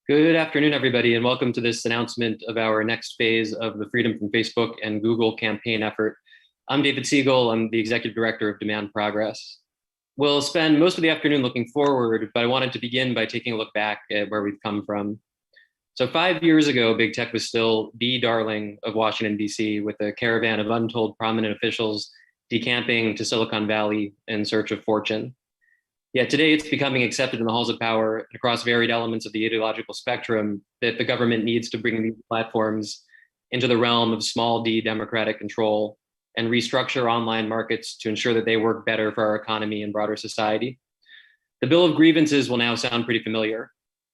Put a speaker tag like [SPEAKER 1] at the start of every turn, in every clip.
[SPEAKER 1] Good afternoon, everybody, and welcome to this announcement of our next phase of the Freedom from Facebook and Google campaign effort. I'm David Siegel. I'm the Executive Director of Demand Progress. We'll spend most of the afternoon looking forward, but I wanted to begin by taking a look back at where we've come from. So 5 years ago, big tech was still the darling of Washington, D.C., with a caravan of untold prominent officials decamping to Silicon Valley in search of fortune. Yet today it's becoming accepted in the halls of power and across varied elements of the ideological spectrum that the government needs to bring these platforms into the realm of small d democratic control and restructure online markets to ensure that they work better for our economy and broader society. The Bill of Grievances will now sound pretty familiar.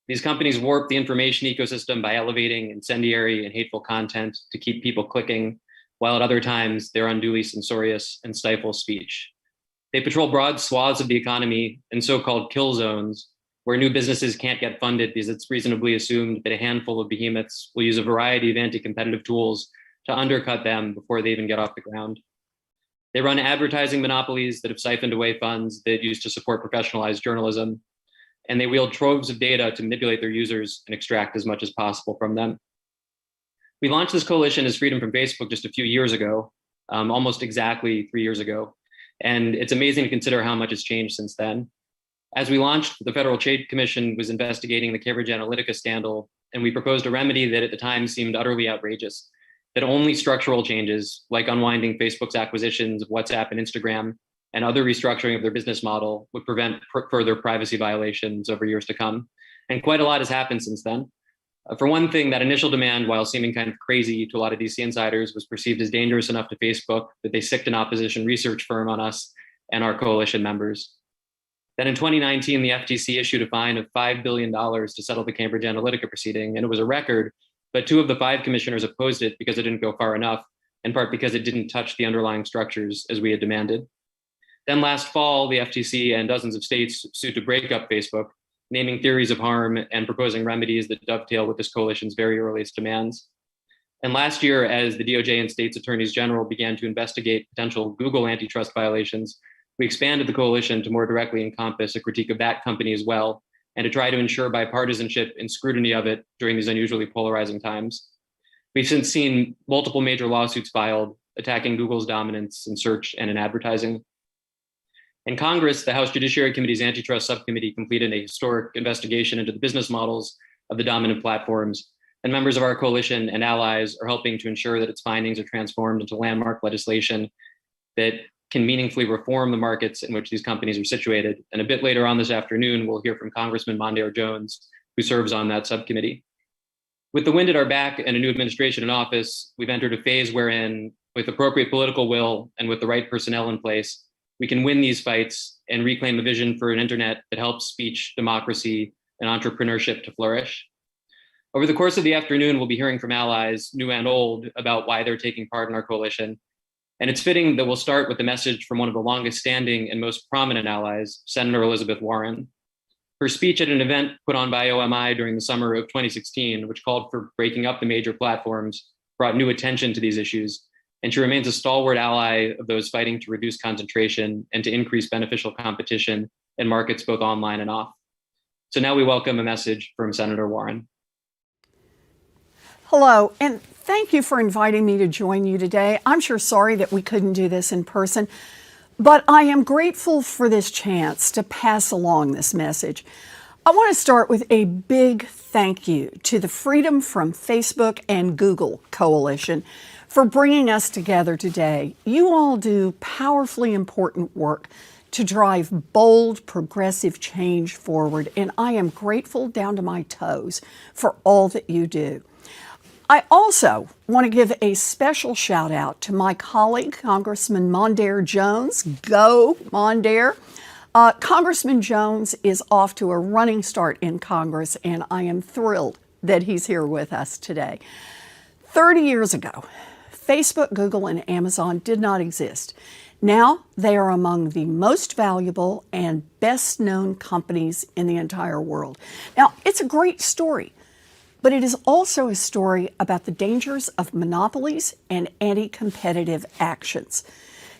[SPEAKER 1] These companies warp the information ecosystem by elevating incendiary and hateful content to keep people clicking, while at other times they're unduly censorious and stifle speech. They patrol broad swaths of the economy in so-called kill zones, where new businesses can't get funded because it's reasonably assumed that a handful of behemoths will use a variety of anti-competitive tools to undercut them before they even get off the ground. They run advertising monopolies that have siphoned away funds that used to support professionalized journalism, and they wield troves of data to manipulate their users and extract as much as possible from them. We launched this coalition as Freedom from Facebook just a few years ago, almost exactly 3 years ago. And it's amazing to consider how much has changed since then. As we launched, the Federal Trade Commission was investigating the Cambridge Analytica scandal, and we proposed a remedy that at the time seemed utterly outrageous, that only structural changes, like unwinding Facebook's acquisitions of WhatsApp and Instagram, and other restructuring of their business model would prevent further privacy violations over years to come. And quite a lot has happened since then. For one thing, that initial demand, while seeming kind of crazy to a lot of DC insiders, was perceived as dangerous enough to Facebook that they sicked an opposition research firm on us and our coalition members. Then in 2019, the FTC issued a fine of $5 billion to settle the Cambridge Analytica proceeding, and it was a record, but 2 of the 5 commissioners opposed it because it didn't go far enough, in part because it didn't touch the underlying structures as we had demanded. Then last fall, the FTC and dozens of states sued to break up Facebook, naming theories of harm and proposing remedies that dovetail with this coalition's very earliest demands. And last year, as the DOJ and states attorneys general began to investigate potential Google antitrust violations, we expanded the coalition to more directly encompass a critique of that company as well, and to try to ensure bipartisanship and scrutiny of it during these unusually polarizing times. We've since seen multiple major lawsuits filed attacking Google's dominance in search and in advertising. In Congress, the House Judiciary Committee's Antitrust Subcommittee completed a historic investigation into the business models of the dominant platforms and members of our coalition and allies are helping to ensure that its findings are transformed into landmark legislation that can meaningfully reform the markets in which these companies are situated. And a bit later on this afternoon, we'll hear from Congressman Mondaire Jones, who serves on that subcommittee. With the wind at our back and a new administration in office, we've entered a phase wherein, with appropriate political will and with the right personnel in place, we can win these fights and reclaim a vision for an internet that helps speech, democracy, and entrepreneurship to flourish. Over the course of the afternoon, we'll be hearing from allies, new and old, about why they're taking part in our coalition. And it's fitting that we'll start with the message from one of the longest standing and most prominent allies, Senator Elizabeth Warren. Her speech at an event put on by OMI during the summer of 2016, which called for breaking up the major platforms, brought new attention to these issues. And she remains a stalwart ally of those fighting to reduce concentration and to increase beneficial competition in markets both online and off. So now we welcome a message from Senator Warren.
[SPEAKER 2] Hello, and thank you for inviting me to join you today. I'm sure sorry that we couldn't do this in person, but I am grateful for this chance to pass along this message. I want to start with a big thank you to the Freedom from Facebook and Google Coalition for bringing us together today. You all do powerfully important work to drive bold, progressive change forward, and I am grateful down to my toes for all that you do. I also want to give a special shout out to my colleague, Congressman Mondaire Jones. Go, Mondaire. Congressman Jones is off to a running start in Congress, and I am thrilled that he's here with us today. 30 years ago, Facebook, Google, and Amazon did not exist. Now they are among the most valuable and best known companies in the entire world. Now, it's a great story, but it is also a story about the dangers of monopolies and anti-competitive actions.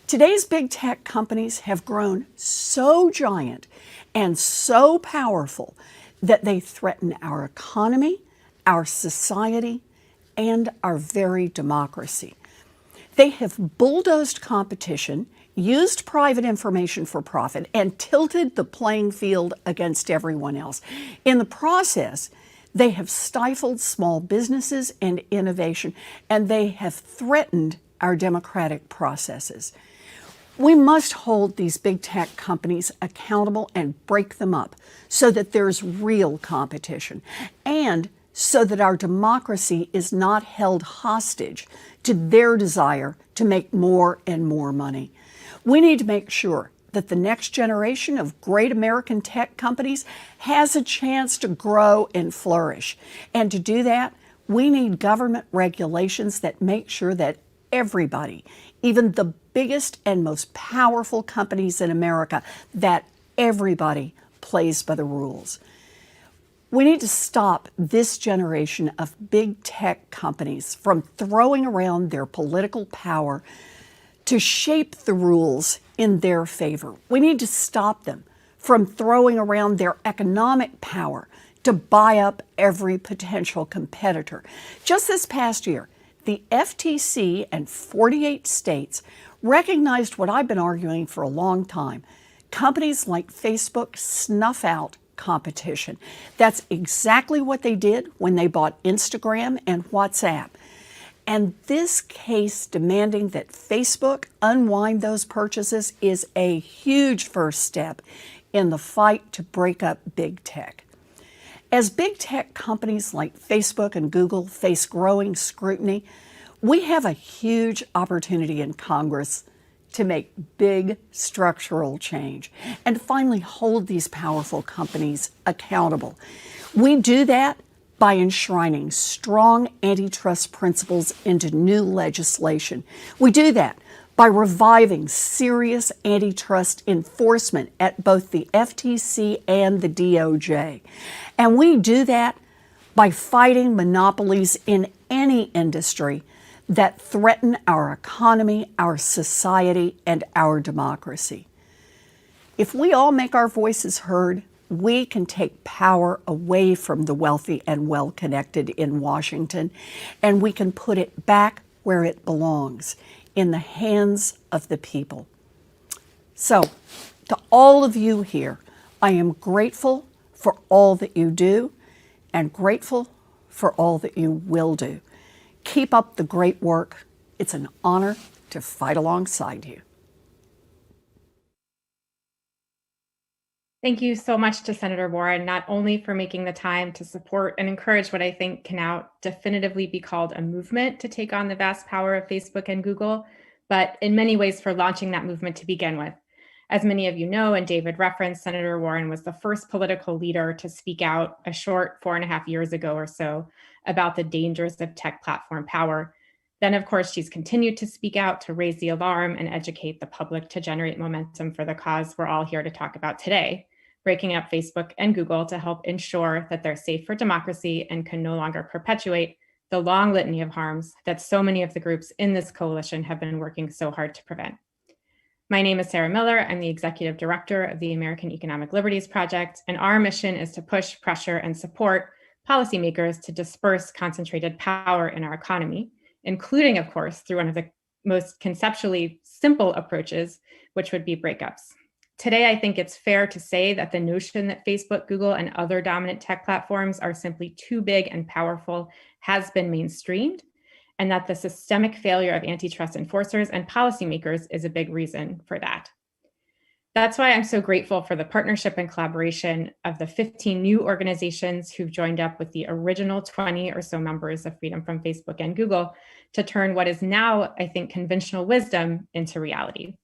[SPEAKER 2] Today's big tech companies have grown so giant and so powerful that they threaten our economy, our society, and our very democracy. They have bulldozed competition, used private information for profit, and tilted the playing field against everyone else. In the process, they have stifled small businesses and innovation, and they have threatened our democratic processes. We must hold these big tech companies accountable and break them up so that there's real competition and so that our democracy is not held hostage to their desire to make more and more money. We need to make sure that the next generation of great American tech companies has a chance to grow and flourish. And to do that, we need government regulations that make sure that everybody, even the biggest and most powerful companies in America, that everybody plays by the rules. We need to stop this generation of big tech companies from throwing around their political power to shape the rules in their favor. We need to stop them from throwing around their economic power to buy up every potential competitor. Just this past year, the FTC and 48 states recognized what I've been arguing for a long time. Companies like Facebook snuff out competition. That's exactly what they did when they bought Instagram and WhatsApp. And this case demanding that Facebook unwind those purchases is a huge first step in the fight to break up big tech. As big tech companies like Facebook and Google face growing scrutiny, we have a huge opportunity in Congress to make big structural change and finally hold these powerful companies accountable. We do that by enshrining strong antitrust principles into new legislation. We do that by reviving serious antitrust enforcement at both the FTC and the DOJ. And we do that by fighting monopolies in any industry that threaten our economy, our society, and our democracy. If we all make our voices heard, we can take power away from the wealthy and well-connected in Washington, and we can put it back where it belongs, in the hands of the people. So, to all of you here, I am grateful for all that you do and grateful for all that you will do. Keep up the great work. It's an honor to fight alongside you.
[SPEAKER 3] Thank you so much to Senator Warren, not only for making the time to support and encourage what I think can now definitively be called a movement to take on the vast power of Facebook and Google, but in many ways for launching that movement to begin with. As many of you know, and David referenced, Senator Warren was the first political leader to speak out a short 4.5 years ago or so about the dangers of tech platform power. Then, of course, she's continued to speak out to raise the alarm and educate the public to generate momentum for the cause we're all here to talk about today, breaking up Facebook and Google to help ensure that they're safe for democracy and can no longer perpetuate the long litany of harms that so many of the groups in this coalition have been working so hard to prevent. My name is Sarah Miller. I'm the Executive Director of the American Economic Liberties Project, and our mission is to push, pressure, and support policymakers to disperse concentrated power in our economy, including, of course, through one of the most conceptually simple approaches, which would be breakups. Today, I think it's fair to say that the notion that Facebook, Google, and other dominant tech platforms are simply too big and powerful has been mainstreamed, and that the systemic failure of antitrust enforcers and policymakers is a big reason for that. That's why I'm so grateful for the partnership and collaboration of the 15 new organizations who've joined up with the original 20 or so members of Freedom from Facebook and Google to turn what is now, I think, conventional wisdom into reality.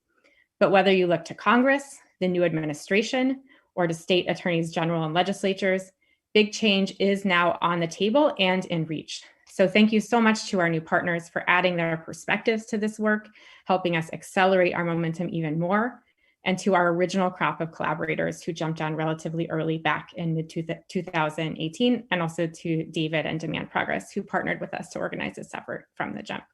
[SPEAKER 3] But whether you look to Congress, the new administration, or to state attorneys general and legislatures, big change is now on the table and in reach. So thank you so much to our new partners for adding their perspectives to this work, helping us accelerate our momentum even more, and to our original crop of collaborators who jumped on relatively early back in mid-2018, and also to David and Demand Progress, who partnered with us to organize this effort from the jump.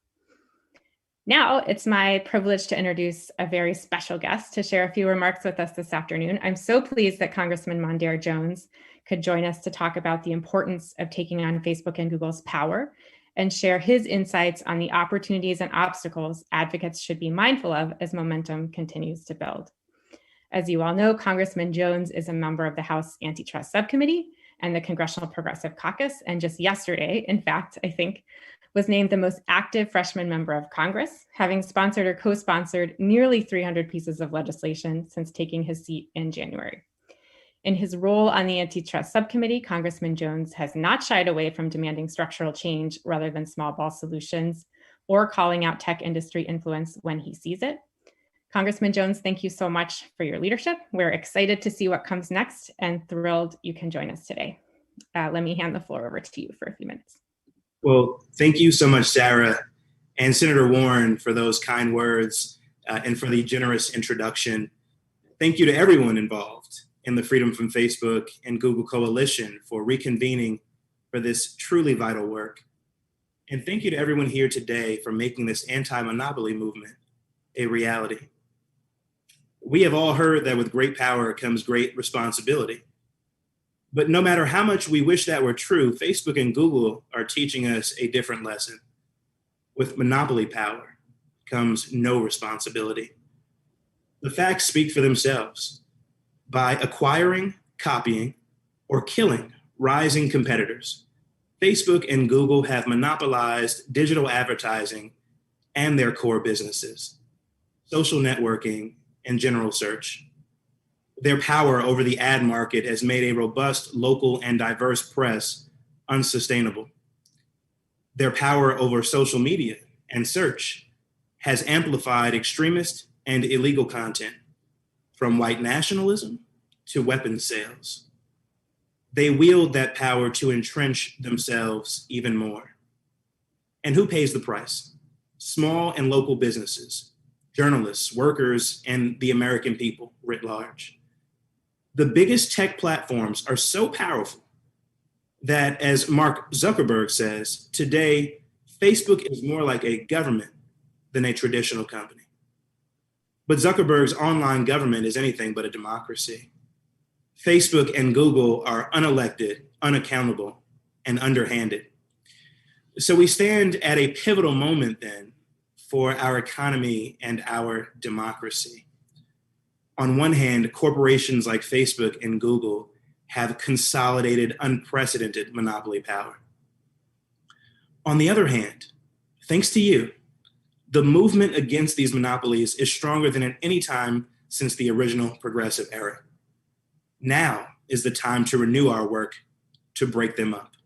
[SPEAKER 3] Now, it's my privilege to introduce a very special guest to share a few remarks with us this afternoon. I'm so pleased that Congressman Mondaire Jones could join us to talk about the importance of taking on Facebook and Google's power and share his insights on the opportunities and obstacles advocates should be mindful of as momentum continues to build. As you all know, Congressman Jones is a member of the House Antitrust Subcommittee and the Congressional Progressive Caucus, and just yesterday, in fact, I think, was named the most active freshman member of Congress, having sponsored or co-sponsored nearly 300 pieces of legislation since taking his seat in January. In his role on the Antitrust Subcommittee, Congressman Jones has not shied away from demanding structural change rather than small ball solutions, or calling out tech industry influence when he sees it. Congressman Jones, thank you so much for your leadership. We're excited to see what comes next and thrilled you can join us today. Let me hand the floor over to you for a few minutes.
[SPEAKER 4] Well, thank you so much, Sarah, and Senator Warren for those kind words and for the generous introduction. Thank you to everyone involved in the Freedom from Facebook and Google Coalition for reconvening for this truly vital work. And thank you to everyone here today for making this anti-monopoly movement a reality. We have all heard that with great power comes great responsibility. But no matter how much we wish that were true, Facebook and Google are teaching us a different lesson. With monopoly power comes no responsibility. The facts speak for themselves. By acquiring, copying, or killing rising competitors, Facebook and Google have monopolized digital advertising and their core businesses, social networking, and general search. Their power over the ad market has made a robust local and diverse press unsustainable. Their power over social media and search has amplified extremist and illegal content, from white nationalism to weapons sales. They wield that power to entrench themselves even more. And who pays the price? Small and local businesses, journalists, workers, and the American people writ large. The biggest tech platforms are so powerful that, as Mark Zuckerberg says, today, Facebook is more like a government than a traditional company. But Zuckerberg's online government is anything but a democracy. Facebook and Google are unelected, unaccountable, and underhanded. So we stand at a pivotal moment then for our economy and our democracy. On one hand, corporations like Facebook and Google have consolidated unprecedented monopoly power. On the other hand, thanks to you, the movement against these monopolies is stronger than at any time since the original progressive era. Now is the time to renew our work to break them up.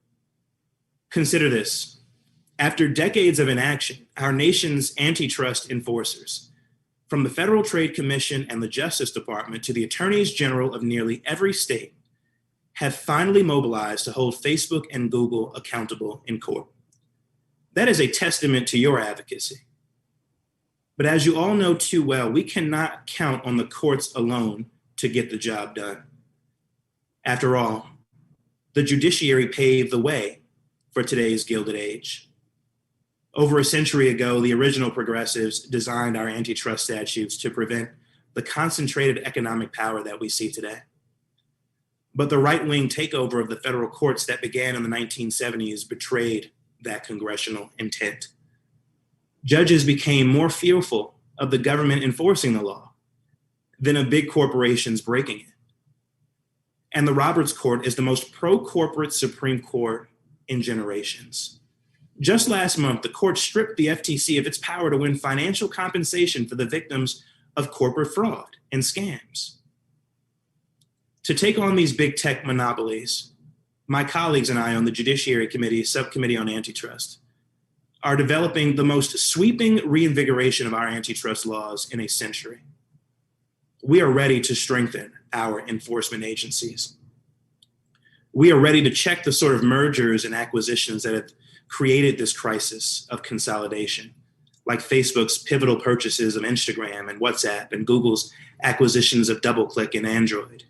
[SPEAKER 4] Consider this. After decades of inaction, our nation's antitrust enforcers, from the Federal Trade Commission and the Justice Department to the attorneys general of nearly every state, have finally mobilized to hold Facebook and Google accountable in court. That is a testament to your advocacy. But as you all know too well, we cannot count on the courts alone to get the job done. After all, the judiciary paved the way for today's Gilded Age. Over a century ago, the original progressives designed our antitrust statutes to prevent the concentrated economic power that we see today. But the right-wing takeover of the federal courts that began in the 1970s betrayed that congressional intent. Judges became more fearful of the government enforcing the law than of big corporations breaking it. And the Roberts Court is the most pro-corporate Supreme Court in generations. Just last month, the court stripped the FTC of its power to win financial compensation for the victims of corporate fraud and scams. To take on these big tech monopolies, my colleagues and I on the Judiciary Committee, Subcommittee on Antitrust, are developing the most sweeping reinvigoration of our antitrust laws in a century. We are ready to strengthen our enforcement agencies. We are ready to check the sort of mergers and acquisitions that have created this crisis of consolidation, like Facebook's pivotal purchases of Instagram and WhatsApp and Google's acquisitions of DoubleClick and Android.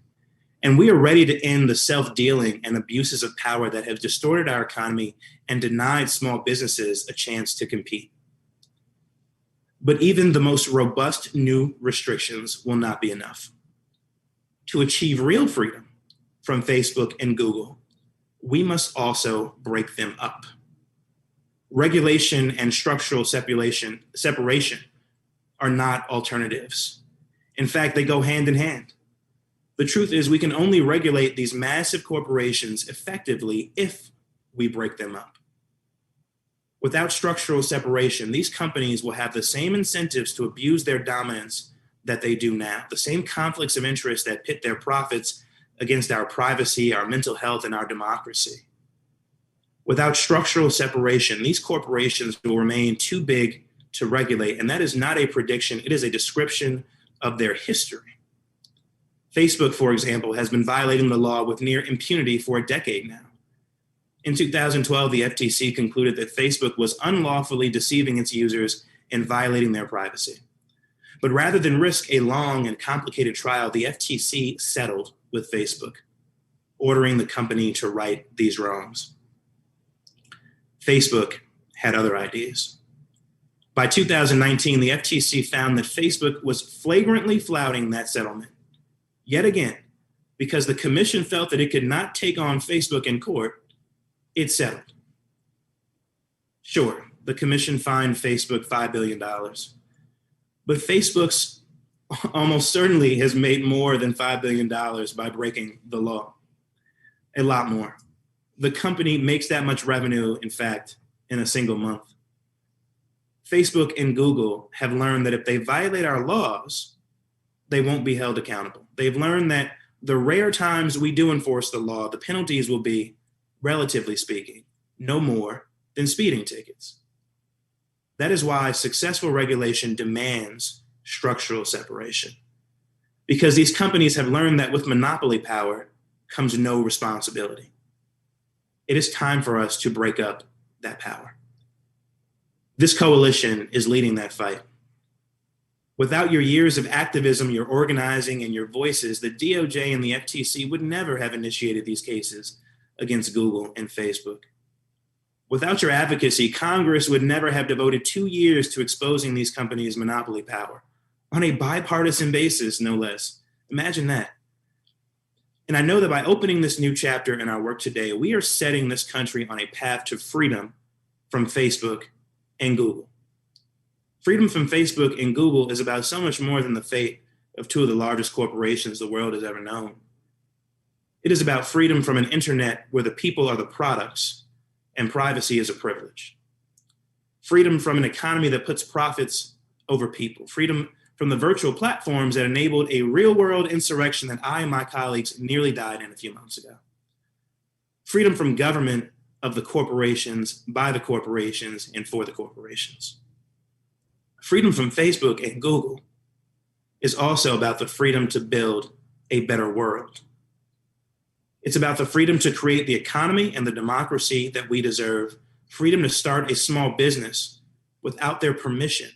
[SPEAKER 4] And we are ready to end the self-dealing and abuses of power that have distorted our economy and denied small businesses a chance to compete. But even the most robust new restrictions will not be enough. To achieve real freedom from Facebook and Google, we must also break them up. Regulation and structural separation are not alternatives. In fact, they go hand in hand. The truth is we can only regulate these massive corporations effectively if we break them up. Without structural separation, these companies will have the same incentives to abuse their dominance that they do now, the same conflicts of interest that pit their profits against our privacy, our mental health, and our democracy. Without structural separation, these corporations will remain too big to regulate, and that is not a prediction, it is a description of their history. Facebook, for example, has been violating the law with near impunity for a decade now. In 2012, the FTC concluded that Facebook was unlawfully deceiving its users and violating their privacy. But rather than risk a long and complicated trial, the FTC settled with Facebook, ordering the company to right these wrongs. Facebook had other ideas. By 2019, the FTC found that Facebook was flagrantly flouting that settlement. Yet again, because the commission felt that it could not take on Facebook in court, it settled. Sure, the commission fined Facebook $5 billion, but Facebook's almost certainly has made more than $5 billion by breaking the law. A lot more. The company makes that much revenue, in fact, in a single month. Facebook and Google have learned that if they violate our laws, they won't be held accountable. They've learned that the rare times we do enforce the law, the penalties will be, relatively speaking, no more than speeding tickets. That is why successful regulation demands structural separation. Because these companies have learned that with monopoly power comes no responsibility. It is time for us to break up that power. This coalition is leading that fight. Without your years of activism, your organizing, and your voices, the DOJ and the FTC would never have initiated these cases against Google and Facebook. Without your advocacy, Congress would never have devoted 2 years to exposing these companies' monopoly power, on a bipartisan basis, no less. Imagine that. And I know that by opening this new chapter in our work today, we are setting this country on a path to freedom from Facebook and Google. Freedom from Facebook and Google is about so much more than the fate of two of the largest corporations the world has ever known. It is about freedom from an internet where the people are the products and privacy is a privilege. freedom from an economy that puts profits over people, freedom from the virtual platforms that enabled a real-world insurrection that I and my colleagues nearly died in a few months ago, freedom from government of the corporations, by the corporations, and for the corporations. Freedom from Facebook and Google is also about the freedom to build a better world. It's about the freedom to create the economy and the democracy that we deserve, freedom to start a small business without their permission,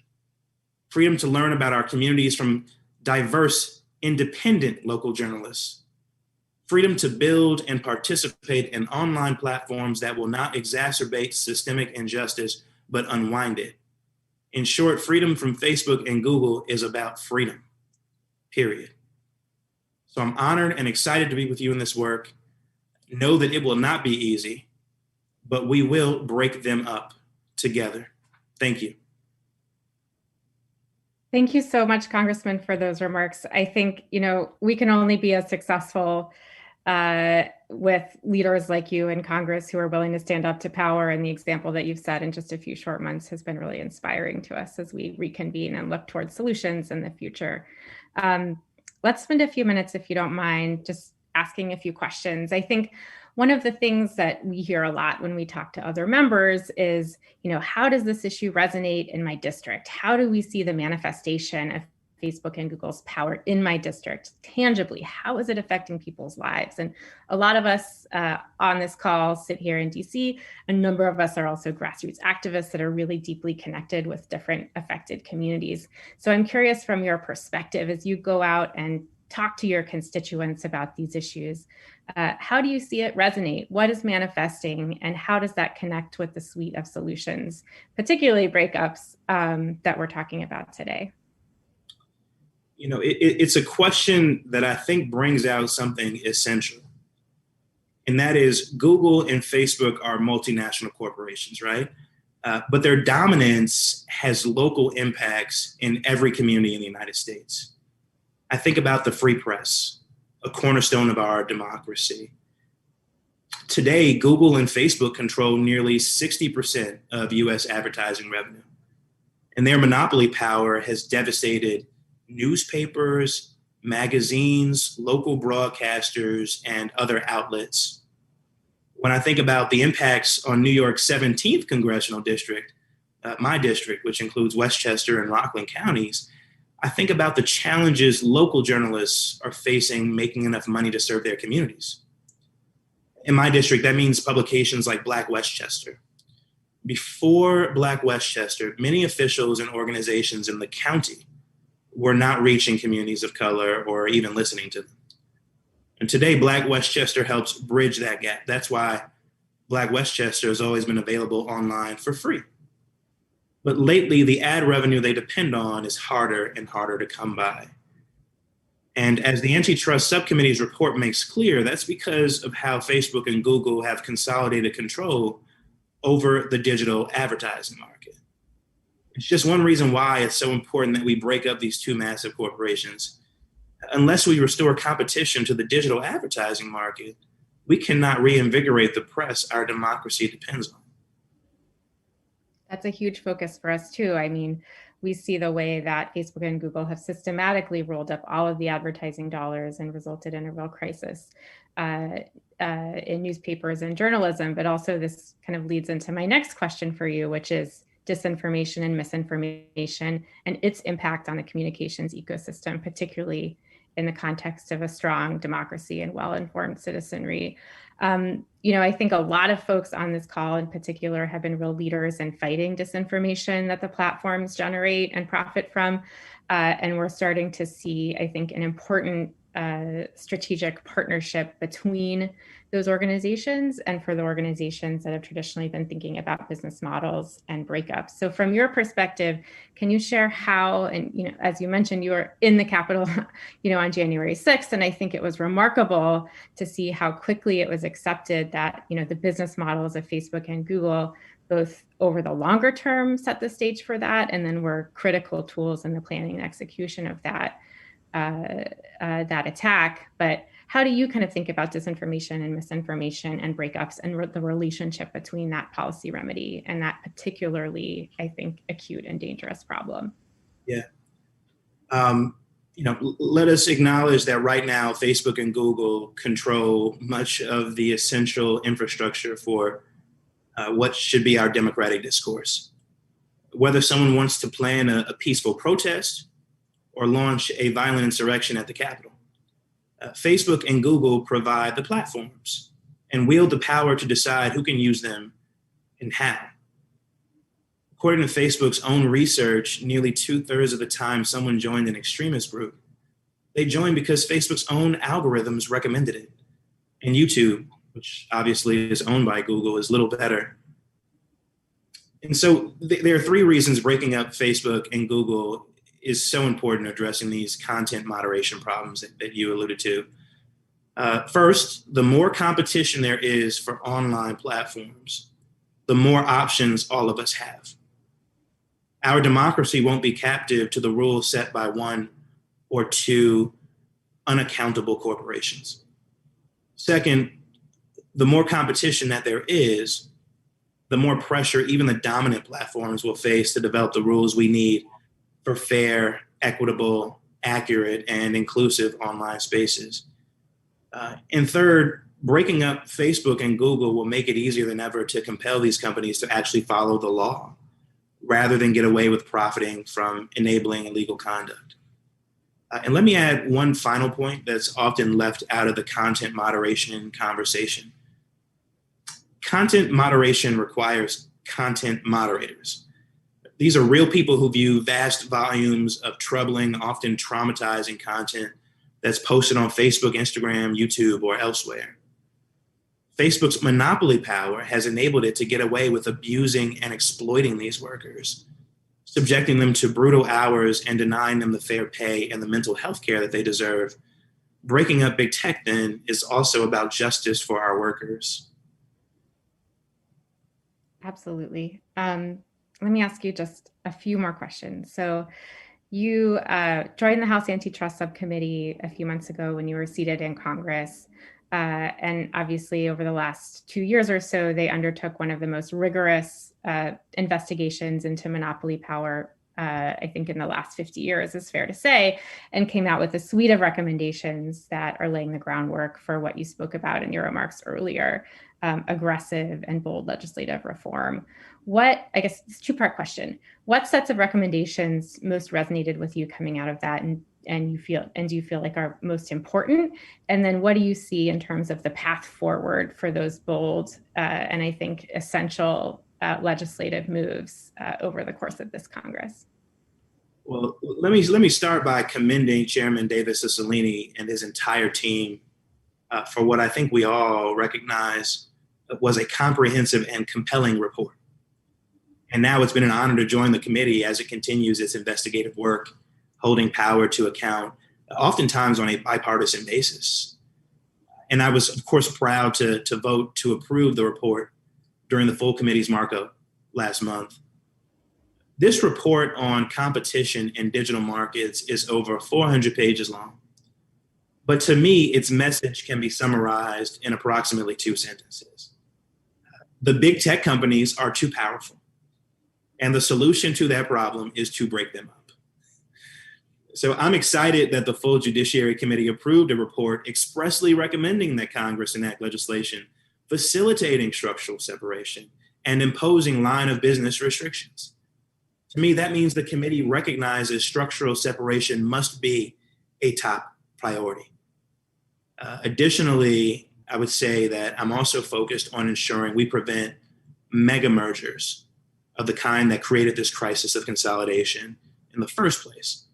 [SPEAKER 4] freedom to learn about our communities from diverse, independent local journalists, freedom to build and participate in online platforms that will not exacerbate systemic injustice, but unwind it. In short, freedom from Facebook and Google is about freedom, period. So I'm honored and excited to be with you in this work. Know that it will not be easy, but we will break them up together. Thank you.
[SPEAKER 3] Thank you so much, Congressman, for those remarks. I think, we can only be as successful with leaders like you in Congress who are willing to stand up to power, and the example that you've set in just a few short months has been really inspiring to us as we reconvene and look towards solutions in the future. Let's spend a few minutes, if you don't mind, just asking a few questions. I think one of the things that we hear a lot when we talk to other members is, how does this issue resonate in my district? How do we see the manifestation of Facebook and Google's power in my district tangibly? How is it affecting people's lives? And a lot of us on this call sit here in DC. A number of us are also grassroots activists that are really deeply connected with different affected communities. So I'm curious, from your perspective, as you go out and talk to your constituents about these issues, how do you see it resonate? What is manifesting, and how does that connect with the suite of solutions, particularly breakups that we're talking about today?
[SPEAKER 4] It's a question that I think brings out something essential. And that is, Google and Facebook are multinational corporations, right? But their dominance has local impacts in every community in the United States. I think about the free press, a cornerstone of our democracy. Today, Google and Facebook control nearly 60% of US advertising revenue. And their monopoly power has devastated newspapers, magazines, local broadcasters, and other outlets. When I think about the impacts on New York's 17th congressional district, my district, which includes Westchester and Rockland counties, I think about the challenges local journalists are facing making enough money to serve their communities. In my district, that means publications like Black Westchester. Before Black Westchester, many officials and organizations in the county were not reaching communities of color or even listening to them. And today, Black Westchester helps bridge that gap. That's why Black Westchester has always been available online for free. But lately, the ad revenue they depend on is harder and harder to come by. And as the Antitrust Subcommittee's report makes clear, that's because of how Facebook and Google have consolidated control over the digital advertising market. It's just one reason why it's so important that we break up these two massive corporations. Unless we restore competition to the digital advertising market, we cannot reinvigorate the press our democracy depends on.
[SPEAKER 3] That's a huge focus for us too. I mean, we see the way that Facebook and Google have systematically rolled up all of the advertising dollars and resulted in a real crisis in newspapers and journalism. But also this kind of leads into my next question for you, which is disinformation and misinformation and its impact on the communications ecosystem, particularly in the context of a strong democracy and well-informed citizenry. I think a lot of folks on this call in particular have been real leaders in fighting disinformation that the platforms generate and profit from. And we're starting to see, I think, an important strategic partnership between those organizations and for the organizations that have traditionally been thinking about business models and breakups. So from your perspective, can you share how, and as you mentioned, you were in the Capitol, on January 6th, and I think it was remarkable to see how quickly it was accepted that, the business models of Facebook and Google, both over the longer term, set the stage for that, and then were critical tools in the planning and execution of that. that attack. But how do you kind of think about disinformation and misinformation and breakups and the relationship between that policy remedy and that particularly, I think, acute and dangerous problem?
[SPEAKER 4] Yeah. Let us acknowledge that right now, Facebook and Google control much of the essential infrastructure for what should be our democratic discourse. Whether someone wants to plan a peaceful protest or launch a violent insurrection at the Capitol, Facebook and Google provide the platforms and wield the power to decide who can use them and how. According to Facebook's own research, nearly 2/3 of the time someone joined an extremist group, they joined because Facebook's own algorithms recommended it. And YouTube, which obviously is owned by Google, is little better. And so there are three reasons breaking up Facebook and Google is so important addressing these content moderation problems that you alluded to. First, the more competition there is for online platforms, the more options all of us have. Our democracy won't be captive to the rules set by one or two unaccountable corporations. Second, the more competition that there is, the more pressure even the dominant platforms will face to develop the rules we need for fair, equitable, accurate, and inclusive online spaces. And third, breaking up Facebook and Google will make it easier than ever to compel these companies to actually follow the law, rather than get away with profiting from enabling illegal conduct. And let me add one final point that's often left out of the content moderation conversation. Content moderation requires content moderators. These are real people who view vast volumes of troubling, often traumatizing content that's posted on Facebook, Instagram, YouTube, or elsewhere. Facebook's monopoly power has enabled it to get away with abusing and exploiting these workers, subjecting them to brutal hours and denying them the fair pay and the mental health care that they deserve. Breaking up big tech, then, is also about justice for our workers.
[SPEAKER 3] Absolutely. Let me ask you just a few more questions. So you joined the House Antitrust Subcommittee a few months ago when you were seated in Congress. And obviously, over the last 2 years or so, they undertook one of the most rigorous investigations into monopoly power, I think, in the last 50 years, is fair to say, and came out with a suite of recommendations that are laying the groundwork for what you spoke about in your remarks earlier, aggressive and bold legislative reform. I guess it's a two-part question. What sets of recommendations most resonated with you coming out of that, and do you feel like are most important? And then what do you see in terms of the path forward for those bold and I think essential legislative moves over the course of this Congress?
[SPEAKER 4] Well, let me start by commending Chairman David Cicilline and his entire team for what I think we all recognize was a comprehensive and compelling report. And now it's been an honor to join the committee as it continues its investigative work, holding power to account, oftentimes on a bipartisan basis. And I was, of course, proud to vote to approve the report during the full committee's markup last month. This report on competition in digital markets is over 400 pages long. But to me, its message can be summarized in approximately 2 sentences. The big tech companies are too powerful, and the solution to that problem is to break them up. So I'm excited that the full Judiciary Committee approved a report expressly recommending that Congress enact legislation facilitating structural separation and imposing line of business restrictions. To me, that means the committee recognizes structural separation must be a top priority. Additionally, I would say that I'm also focused on ensuring we prevent mega mergers of the kind that created this crisis of consolidation in the first place.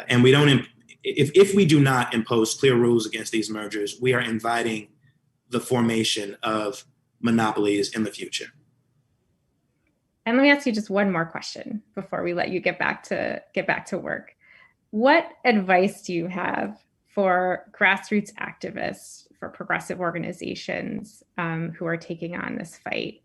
[SPEAKER 4] And we don't, if we do not impose clear rules against these mergers, we are inviting the formation of monopolies in the future.
[SPEAKER 3] And let me ask you just one more question before we let you get back to work. What advice do you have for grassroots activists, for progressive organizations who are taking on this fight?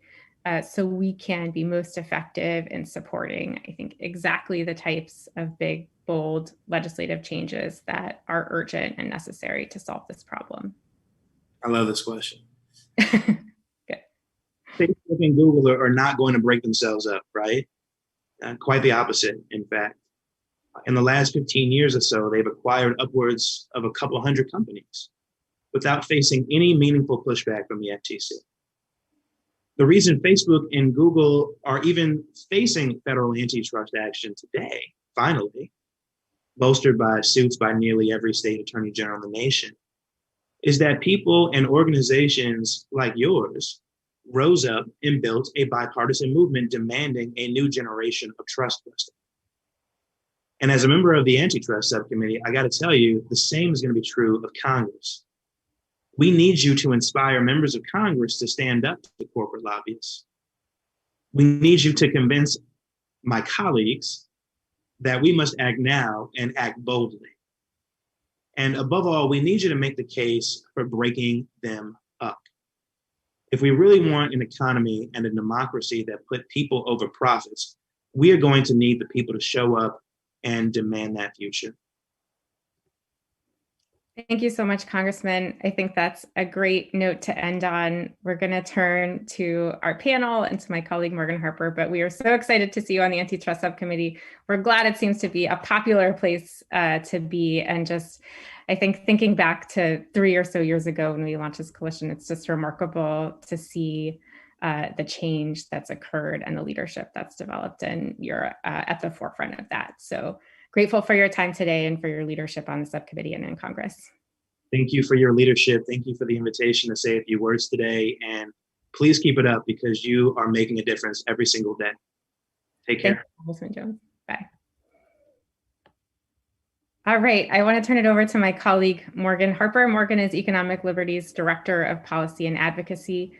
[SPEAKER 3] so we can be most effective in supporting, I think, exactly the types of big, bold legislative changes that are urgent and necessary to solve this problem?
[SPEAKER 4] I love this question.
[SPEAKER 3] Good.
[SPEAKER 4] Facebook and Google are not going to break themselves up, right? Quite the opposite, in fact. In the last 15 years or so, they've acquired upwards of a couple hundred companies without facing any meaningful pushback from the FTC. The reason Facebook and Google are even facing federal antitrust action today, finally, bolstered by suits by nearly every state attorney general in the nation, is that people and organizations like yours rose up and built a bipartisan movement demanding a new generation of trust busting. And as a member of the antitrust subcommittee, I got to tell you, the same is going to be true of Congress. We need you to inspire members of Congress to stand up to corporate lobbyists. We need you to convince my colleagues that we must act now and act boldly. And above all, we need you to make the case for breaking them up. If we really want an economy and a democracy that put people over profits, we are going to need the people to show up and demand that future.
[SPEAKER 3] Thank you so much, Congressman. I think that's a great note to end on. We're going to turn to our panel and to my colleague, Morgan Harper, but we are so excited to see you on the Antitrust Subcommittee. We're glad it seems to be a popular place to be. And just, I think thinking back to 3 or so years ago when we launched this coalition, it's just remarkable to see the change that's occurred and the leadership that's developed, and you're at the forefront of that. So grateful for your time today and for your leadership on the subcommittee and in Congress.
[SPEAKER 4] Thank you for your leadership. Thank you for the invitation to say a few words today. And please keep it up because you are making a difference every single day. Take care.
[SPEAKER 3] Thank you, Congressman Jones. Bye. All right, I want to turn it over to my colleague, Morgan Harper. Morgan is Economic Liberties Director of Policy and Advocacy.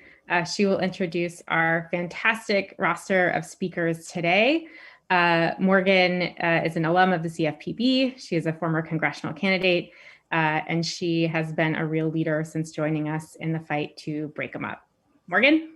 [SPEAKER 3] She will introduce our fantastic roster of speakers today. Morgan is an alum of the CFPB. She is a former congressional candidate, and she has been a real leader since joining us in the fight to break them up. Morgan?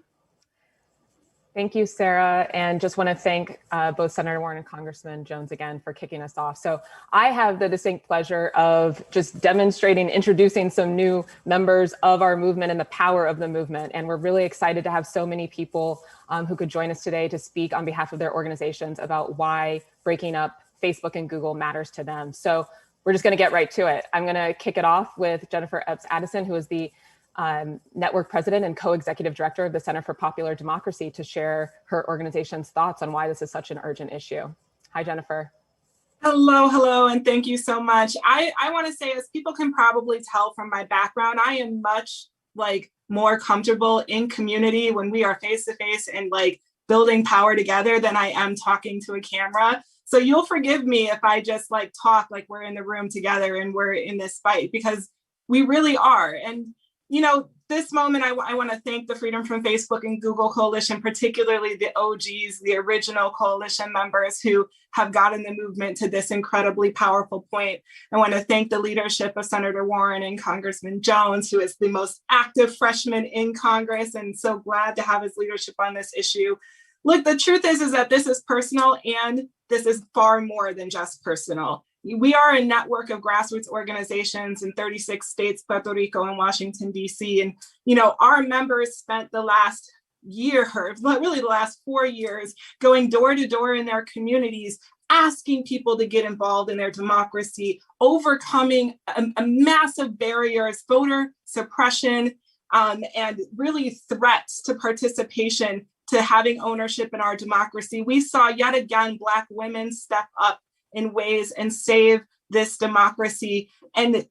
[SPEAKER 5] Thank you, Sarah, and just want to thank both Senator Warren and Congressman Jones again for kicking us off. So I have the distinct pleasure of just demonstrating, introducing some new members of our movement and the power of the movement. And we're really excited to have so many people who could join us today to speak on behalf of their organizations about why breaking up Facebook and Google matters to them. So we're just going to get right to it. I'm going to kick it off with Jennifer Epps Addison, who is the network president and co-executive director of the Center for Popular Democracy, to share her organization's thoughts on why this is such an urgent issue. Hi, Jennifer.
[SPEAKER 6] Hello, and thank you so much. I want to say, as people can probably tell from my background, I am much more comfortable in community when we are face to face and building power together than I am talking to a camera. So you'll forgive me if I just talk like we're in the room together and we're in this fight, because we really are. And this moment, I want to thank the Freedom from Facebook and Google Coalition, particularly the OGs, the original coalition members who have gotten the movement to this incredibly powerful point. I want to thank the leadership of Senator Warren and Congressman Jones, who is the most active freshman in Congress, and so glad to have his leadership on this issue. Look, the truth is that this is personal, and this is far more than just personal. We are a network of grassroots organizations in 36 states, Puerto Rico, and Washington, D.C. And, our members spent the last year, really the last 4 years, going door to door in their communities, asking people to get involved in their democracy, overcoming a massive barriers, voter suppression, and really threats to participation, to having ownership in our democracy. We saw yet again Black women step up in ways and save this democracy. And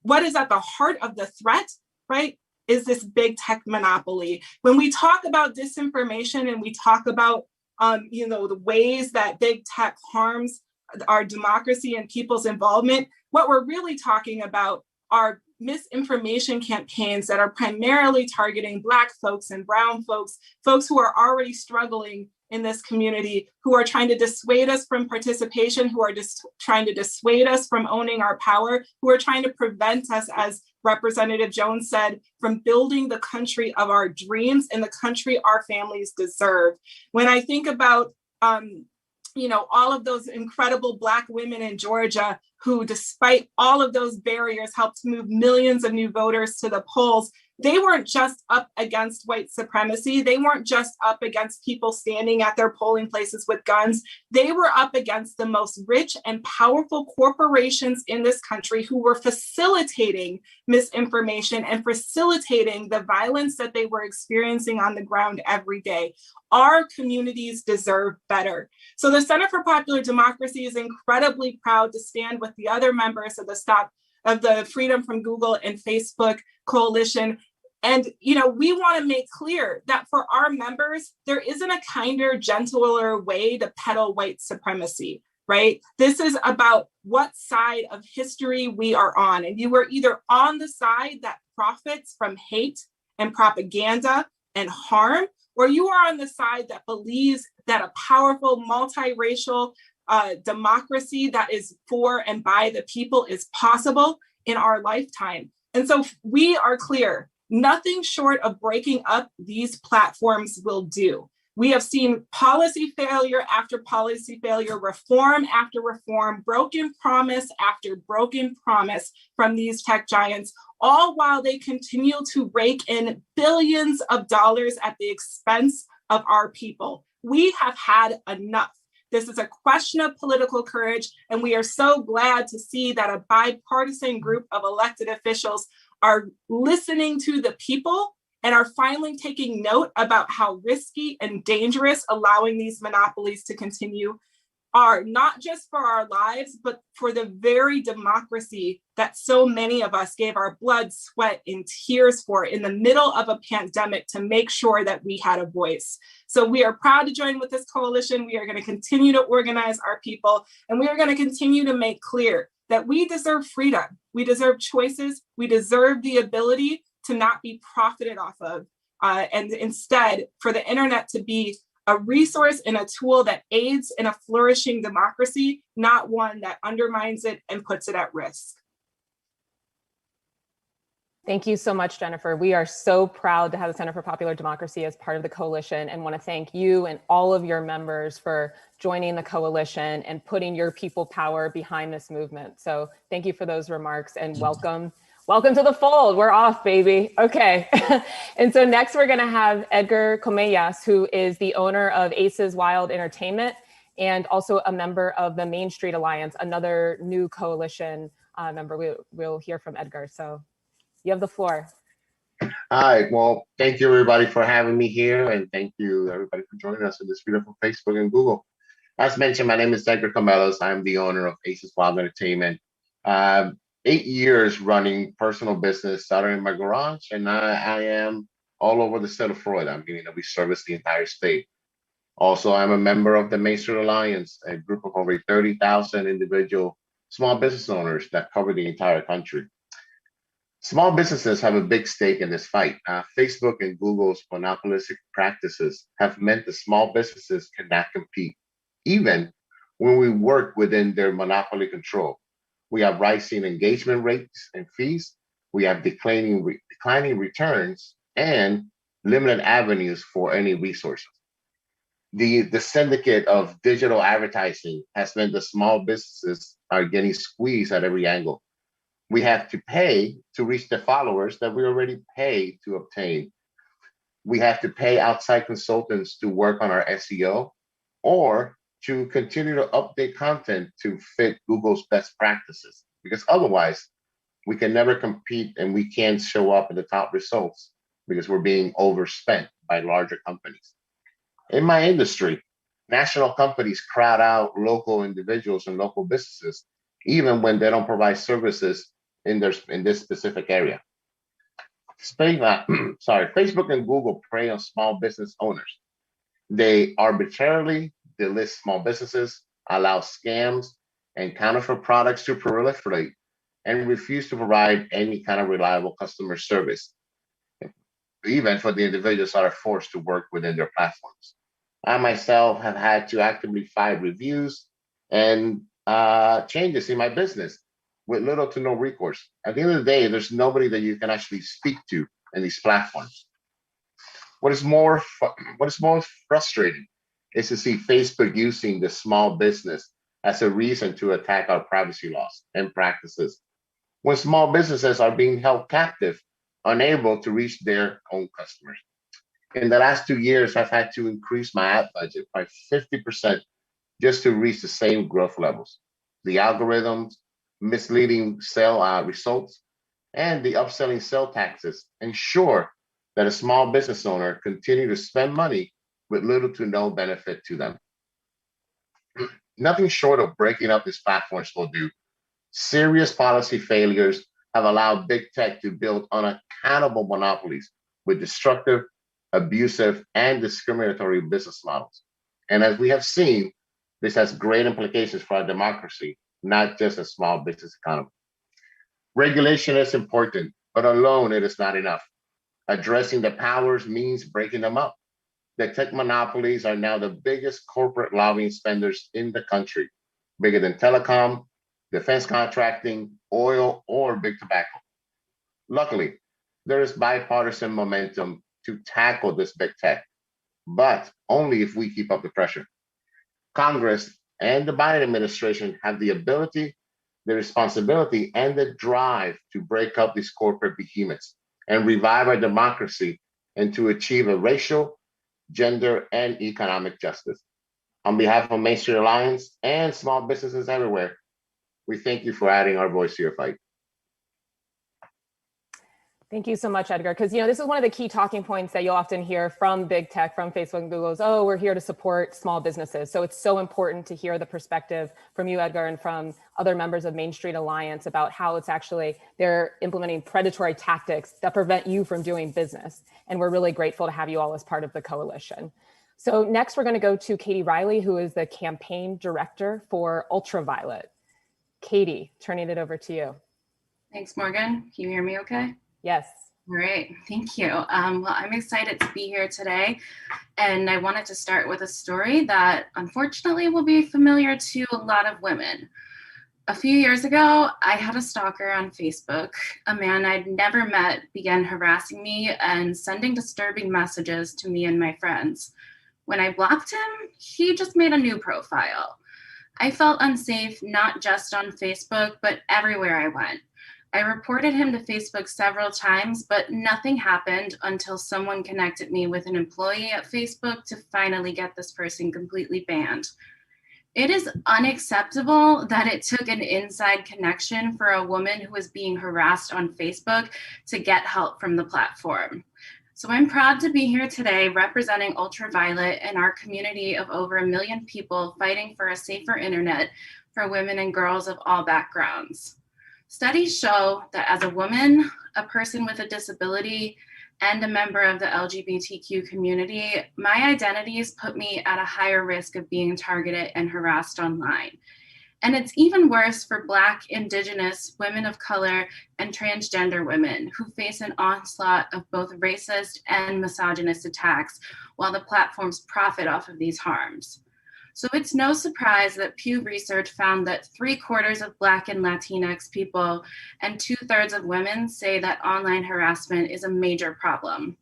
[SPEAKER 6] what is at the heart of the threat, right, is this big tech monopoly. When we talk about disinformation and we talk about, the ways that big tech harms our democracy and people's involvement, what we're really talking about are misinformation campaigns that are primarily targeting Black folks and brown folks who are already struggling in this community, who are trying to dissuade us from participation, who are just trying to dissuade us from owning our power, who are trying to prevent us as Representative Jones said, from building the country of our dreams and the country our families deserve. When I think about, all of those incredible Black women in Georgia who, despite all of those barriers, helped move millions of new voters to the polls, they weren't just up against white supremacy. They weren't just up against people standing at their polling places with guns. They were up against the most rich and powerful corporations in this country who were facilitating misinformation and facilitating the violence that they were experiencing on the ground every day. Our communities deserve better. So the Center for Popular Democracy is incredibly proud to stand with the other members of the Freedom from Google and Facebook coalition. And, we want to make clear that for our members, there isn't a kinder, gentler way to peddle white supremacy, right? This is about what side of history we are on. And you are either on the side that profits from hate and propaganda and harm, or you are on the side that believes that a powerful, multiracial democracy that is for and by the people is possible in our lifetime. And so we are clear, nothing short of breaking up these platforms will do. We have seen policy failure after policy failure, reform after reform, broken promise after broken promise from these tech giants, all while they continue to rake in billions of dollars at the expense of our people. We have had enough. This is a question of political courage, and we are so glad to see that a bipartisan group of elected officials are listening to the people and are finally taking note about how risky and dangerous allowing these monopolies to continue are, not just for our lives, but for the very democracy that so many of us gave our blood, sweat, and tears for in the middle of a pandemic to make sure that we had a voice. So we are proud to join with this coalition. We are going to continue to organize our people, and we are going to continue to make clear that we deserve freedom. We deserve choices. We deserve the ability to not be profited off of, and instead for the internet to be a resource and a tool that aids in a flourishing democracy, not one that undermines it and puts it at risk.
[SPEAKER 5] Thank you so much, Jennifer. We are so proud to have the Center for Popular Democracy as part of the coalition, and want to thank you and all of your members for joining the coalition and putting your people power behind this movement. So thank you for those remarks, and welcome. Welcome to the fold. We're off, baby. Okay. And so next we're going to have Edgar Comellas, who is the owner of Aces Wild Entertainment and also a member of the Main Street Alliance, another new coalition member. We'll hear from Edgar. So you have the floor.
[SPEAKER 7] Hi, well, thank you everybody for having me here, and thank you everybody for joining us in this video from Facebook and Google. As mentioned, my name is Edgar Comellas. I'm the owner of Aces Wild Entertainment. 8 years running personal business, started in my garage, and I am all over the state of Florida. Meaning that we service the entire state. Also, I'm a member of the Main Street Alliance, a group of over 30,000 individual small business owners that cover the entire country. Small businesses have a big stake in this fight. Facebook and Google's monopolistic practices have meant that small businesses cannot compete, even when we work within their monopoly control. We have rising engagement rates and fees. We have declining returns and limited avenues for any resources. The syndicate of digital advertising has meant that small businesses are getting squeezed at every angle. We have to pay to reach the followers that we already pay to obtain. We have to pay outside consultants to work on our SEO, or to continue to update content to fit Google's best practices, because otherwise we can never compete and we can't show up in the top results because we're being overspent by larger companies. In my industry, national companies crowd out local individuals and local businesses, even when they don't provide services in this specific area. Facebook and Google prey on small business owners. They arbitrarily delist small businesses, allow scams and counterfeit products to proliferate, and refuse to provide any kind of reliable customer service, even for the individuals that are forced to work within their platforms. I myself have had to actively fight reviews and changes in my business with little to no recourse. At the end of the day, there's nobody that you can actually speak to in these platforms. What is more frustrating is to see Facebook using the small business as a reason to attack our privacy laws and practices, when small businesses are being held captive, unable to reach their own customers. In the last 2 years, I've had to increase my ad budget by 50% just to reach the same growth levels. The algorithms, misleading sale results, and the upselling sale taxes ensure that a small business owner continue to spend money with little to no benefit to them. Nothing short of breaking up these platforms will do. Serious policy failures have allowed big tech to build unaccountable monopolies with destructive, abusive, and discriminatory business models. And as we have seen, this has great implications for our democracy, not just a small business economy. Regulation is important, but alone it is not enough. Addressing the powers means breaking them up. The tech monopolies are now the biggest corporate lobbying spenders in the country, bigger than telecom, defense contracting, oil, or big tobacco. Luckily, there is bipartisan momentum to tackle this big tech, but only if we keep up the pressure. Congress and the Biden administration have the ability, the responsibility, and the drive to break up these corporate behemoths and revive our democracy and to achieve a racial, gender, and economic justice. On behalf of Main Street Alliance and small businesses everywhere, we thank you for adding our voice to your fight.
[SPEAKER 5] Thank you so much, Edgar. Because this is one of the key talking points that you'll often hear from big tech, from Facebook and Google is, oh, we're here to support small businesses. So it's so important to hear the perspective from you, Edgar, and from other members of Main Street Alliance about how it's actually they're implementing predatory tactics that prevent you from doing business. And we're really grateful to have you all as part of the coalition. So next, we're going to go to Katie Riley, who is the campaign director for Ultraviolet. Katie, turning it over to you.
[SPEAKER 8] Thanks, Morgan. Can you hear me okay?
[SPEAKER 5] Yes.
[SPEAKER 8] All right, thank you. Well, I'm excited to be here today, and I wanted to start with a story that unfortunately will be familiar to a lot of women. A few years ago, I had a stalker on Facebook. A man I'd never met began harassing me and sending disturbing messages to me and my friends. When I blocked him, he just made a new profile. I felt unsafe, not just on Facebook, but everywhere I went. I reported him to Facebook several times, but nothing happened until someone connected me with an employee at Facebook to finally get this person completely banned. It is unacceptable that it took an inside connection for a woman who was being harassed on Facebook to get help from the platform. So I'm proud to be here today representing Ultraviolet and our community of over 1 million people fighting for a safer internet for women and girls of all backgrounds. Studies show that as a woman, a person with a disability, and a member of the LGBTQ community, my identities put me at a higher risk of being targeted and harassed online. And it's even worse for Black, Indigenous, women of color, and transgender women who face an onslaught of both racist and misogynist attacks while the platforms profit off of these harms. So it's no surprise that Pew Research found that 3/4 of Black and Latinx people and 2/3 of women say that online harassment is a major problem.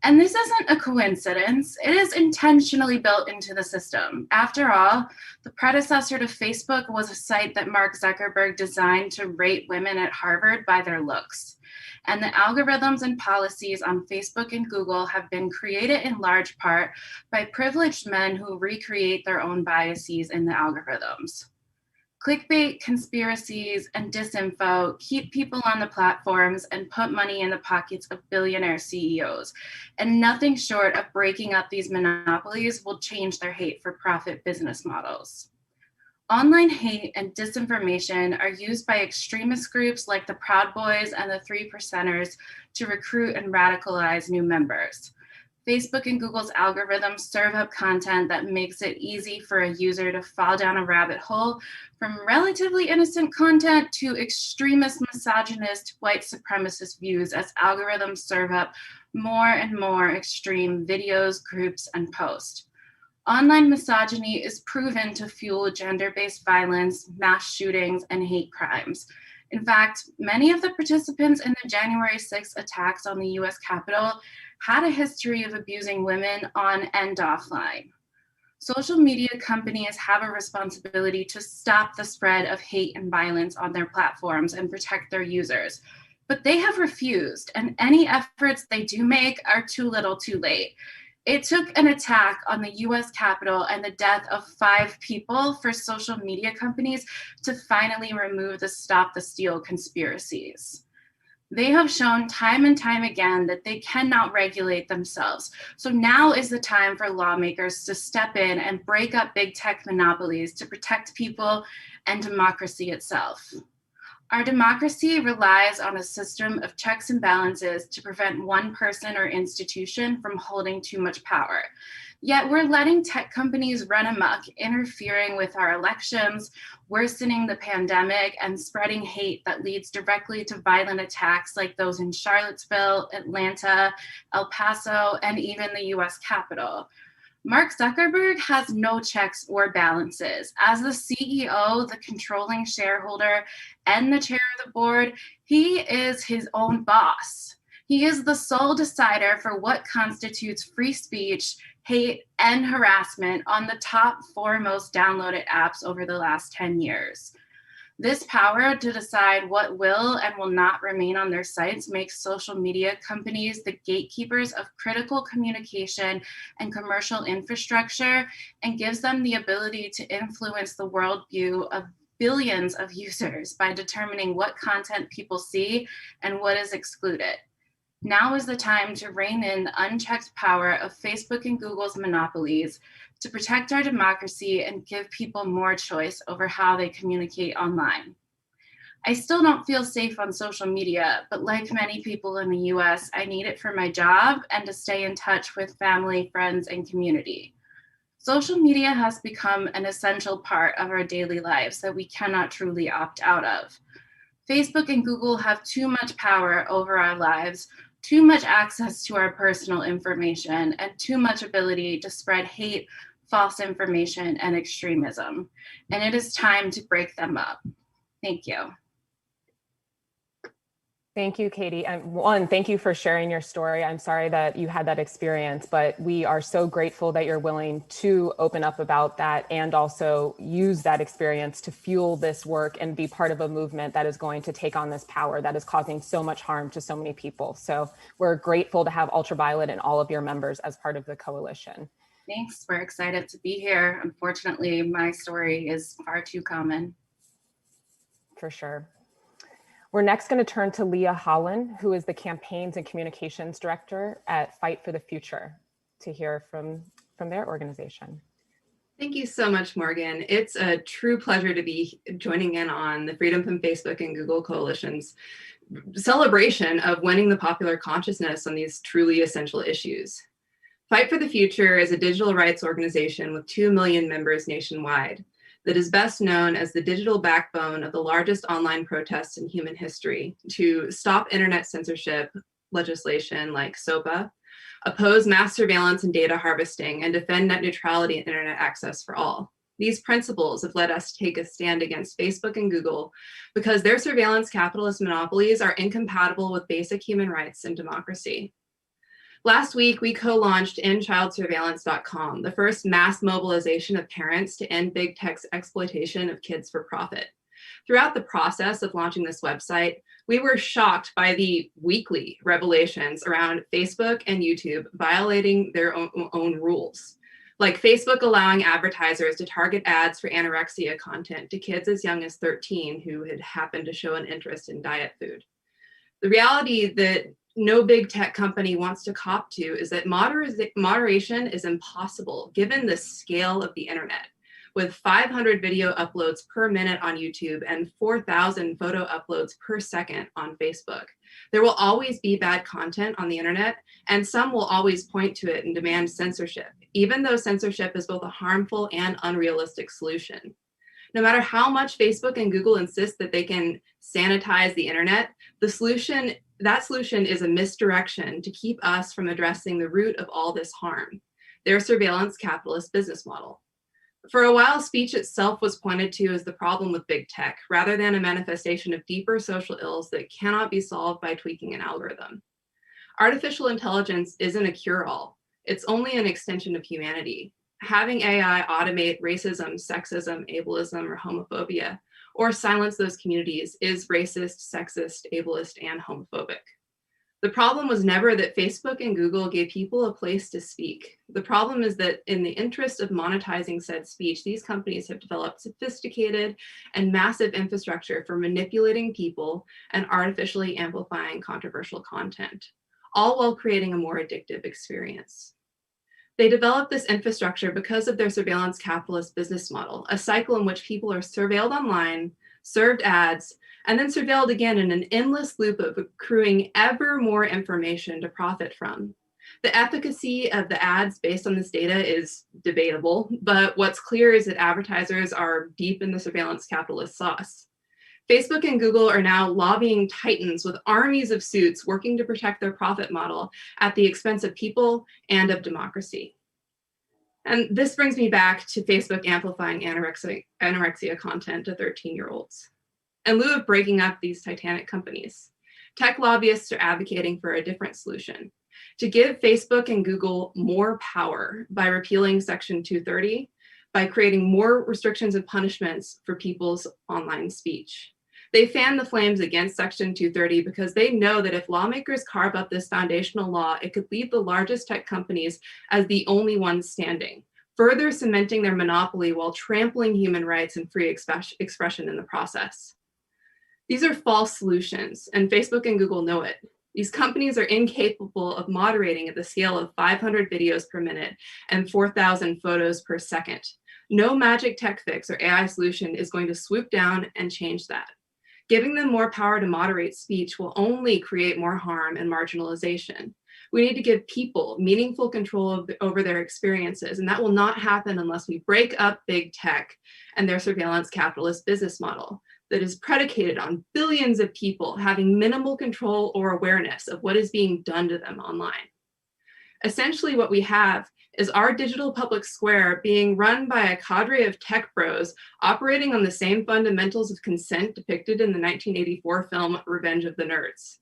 [SPEAKER 8] And this isn't a coincidence. It is intentionally built into the system. After all, the predecessor to Facebook was a site that Mark Zuckerberg designed to rate women at Harvard by their looks. And the algorithms and policies on Facebook and Google have been created in large part by privileged men who recreate their own biases in the algorithms. Clickbait, conspiracies, and disinfo keep people on the platforms and put money in the pockets of billionaire CEOs. And nothing short of breaking up these monopolies will change their hate for profit business models. Online hate and disinformation are used by extremist groups like the Proud Boys and the 3%ers to recruit and radicalize new members. Facebook and Google's algorithms serve up content that makes it easy for a user to fall down a rabbit hole from relatively innocent content to extremist, misogynist, white supremacist views as algorithms serve up more and more extreme videos, groups, and posts. Online misogyny is proven to fuel gender-based violence, mass shootings, and hate crimes. In fact, many of the participants in the January 6th attacks on the US Capitol had a history of abusing women on and offline. Social media companies have a responsibility to stop the spread of hate and violence on their platforms and protect their users, but they have refused, and any efforts they do make are too little too late. It took an attack on the US Capitol and the death of 5 people for social media companies to finally remove the Stop the Steal conspiracies. They have shown time and time again that they cannot regulate themselves. So now is the time for lawmakers to step in and break up big tech monopolies to protect people and democracy itself. Our democracy relies on a system of checks and balances to prevent one person or institution from holding too much power. Yet we're letting tech companies run amok, interfering with our elections, worsening the pandemic, and spreading hate that leads directly to violent attacks like those in Charlottesville, Atlanta, El Paso, and even the US Capitol. Mark Zuckerberg has no checks or balances. As the CEO, the controlling shareholder, and the chair of the board, he is his own boss. He is the sole decider for what constitutes free speech, hate, and harassment on the top 4 most downloaded apps over the last 10 years. This power to decide what will and will not remain on their sites makes social media companies the gatekeepers of critical communication and commercial infrastructure, and gives them the ability to influence the worldview of billions of users by determining what content people see and what is excluded. Now is the time to rein in the unchecked power of Facebook and Google's monopolies, to protect our democracy and give people more choice over how they communicate online. I still don't feel safe on social media, but like many people in the US, I need it for my job and to stay in touch with family, friends, and community. Social media has become an essential part of our daily lives that we cannot truly opt out of. Facebook and Google have too much power over our lives, too much access to our personal information, and too much ability to spread hate, false information, and extremism. And it is time to break them up. Thank you.
[SPEAKER 5] Thank you, Katie. And one, thank you for sharing your story. I'm sorry that you had that experience, but we are so grateful that you're willing to open up about that and also use that experience to fuel this work and be part of a movement that is going to take on this power that is causing so much harm to so many people. So we're grateful to have Ultraviolet and all of your members as part of the coalition.
[SPEAKER 8] Thanks, we're excited to be here. Unfortunately, my story is far too common.
[SPEAKER 5] For sure. We're next going to turn to Leah Holland, who is the Campaigns and Communications Director at Fight for the Future, to hear from their organization.
[SPEAKER 9] Thank you so much, Morgan. It's a true pleasure to be joining in on the Freedom from Facebook and Google Coalition's celebration of winning the popular consciousness on these truly essential issues. Fight for the Future is a digital rights organization with 2 million members nationwide that is best known as the digital backbone of the largest online protests in human history to stop internet censorship legislation like SOPA, oppose mass surveillance and data harvesting, and defend net neutrality and internet access for all. These principles have led us to take a stand against Facebook and Google because their surveillance capitalist monopolies are incompatible with basic human rights and democracy. Last week, we co-launched endchildsurveillance.com, the first mass mobilization of parents to end big tech's exploitation of kids for profit. Throughout the process of launching this website, we were shocked by the weekly revelations around Facebook and YouTube violating their own rules, like Facebook allowing advertisers to target ads for anorexia content to kids as young as 13 who had happened to show an interest in diet food. The reality that no big tech company wants to cop to is that moderation is impossible given the scale of the internet. With 500 video uploads per minute on YouTube and 4,000 photo uploads per second on Facebook, there will always be bad content on the internet, and some will always point to it and demand censorship, even though censorship is both a harmful and unrealistic solution. No matter how much Facebook and Google insist that they can sanitize the internet, that solution is a misdirection to keep us from addressing the root of all this harm, their surveillance capitalist business model. For a while, speech itself was pointed to as the problem with big tech, rather than a manifestation of deeper social ills that cannot be solved by tweaking an algorithm. Artificial intelligence isn't a cure-all. It's only an extension of humanity. Having AI automate racism, sexism, ableism, or homophobia, or silence those communities is racist, sexist, ableist, and homophobic. The problem was never that Facebook and Google gave people a place to speak. The problem is that in the interest of monetizing said speech, these companies have developed sophisticated and massive infrastructure for manipulating people and artificially amplifying controversial content, all while creating a more addictive experience. They developed this infrastructure because of their surveillance capitalist business model, a cycle in which people are surveilled online, served ads, and then surveilled again in an endless loop of accruing ever more information to profit from. The efficacy of the ads based on this data is debatable, but what's clear is that advertisers are deep in the surveillance capitalist sauce. Facebook and Google are now lobbying titans with armies of suits working to protect their profit model at the expense of people and of democracy. And this brings me back to Facebook amplifying anorexia content to 13-year-olds. In lieu of breaking up these titanic companies, tech lobbyists are advocating for a different solution: to give Facebook and Google more power by repealing Section 230, by creating more restrictions and punishments for people's online speech. They fan the flames against Section 230 because they know that if lawmakers carve up this foundational law, it could leave the largest tech companies as the only ones standing, further cementing their monopoly while trampling human rights and free expression in the process. These are false solutions, and Facebook and Google know it. These companies are incapable of moderating at the scale of 500 videos per minute and 4,000 photos per second. No magic tech fix or AI solution is going to swoop down and change that. Giving them more power to moderate speech will only create more harm and marginalization. We need to give people meaningful control over their experiences, and that will not happen unless we break up big tech and their surveillance capitalist business model that is predicated on billions of people having minimal control or awareness of what is being done to them online. Essentially, what we have is our digital public square being run by a cadre of tech bros operating on the same fundamentals of consent depicted in the 1984 film Revenge of the Nerds.